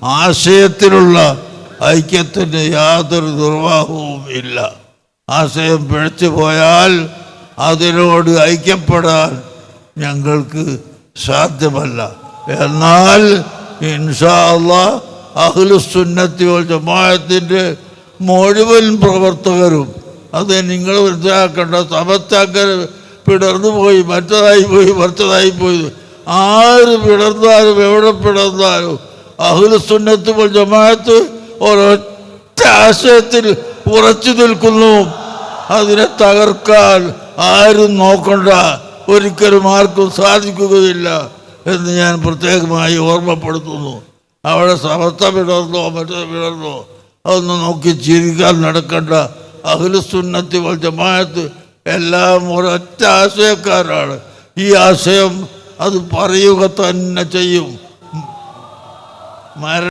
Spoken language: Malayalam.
ആശയത്തിലുള്ള ഐക്യത്തിന് യാതൊരു നിർവാഹവും ഇല്ല. ആശയം പിഴച്ചു പോയാൽ അതിനോട് ഐക്യപ്പെടാൻ ഞങ്ങൾക്ക് സാധ്യമല്ല. എന്നാൽ ഇൻഷാ അല്ലാഹ് അഹ്ലുസുന്നത്തി വൽ ജമാഅത്തിന്റെ മുഴുവൻ പ്രവർത്തകരും അത് നിങ്ങൾ മനസ്സിലാക്കേണ്ട. സമസ്തക്കാർ പിടർന്നു പോയി, മറ്റതായി പോയി, മറ്റതായി പോയി. ആര് പിടർന്നാലും എവിടെ പിടർന്നാലും അഹ്ലുസുന്നത്തി വൽ ജമാഅത്ത് ഒരൊറ്റ ആശയത്തിൽ ഉറച്ചു നിൽക്കുന്നു. അതിനെ തകർക്കാൻ ആരും നോക്കണ്ട, ഒരിക്കലും ആർക്കും സാധിക്കുകയില്ല എന്ന് ഞാൻ പ്രത്യേകമായി ഓർമ്മപ്പെടുത്തുന്നു. അവിടെ സമസ്ത പിടർന്നോ മറ്റേ പിടർന്നോ അതൊന്നും നോക്കി ചിരിക്കാൻ നടക്കണ്ട. അഹ്ലുസുന്നത്തി വൽ ജമാഅത്ത് എല്ലാം ഒരൊറ്റ ആശയക്കാരാണ്. ഈ ആശയം അത് പറയുക തന്നെ ചെയ്യും.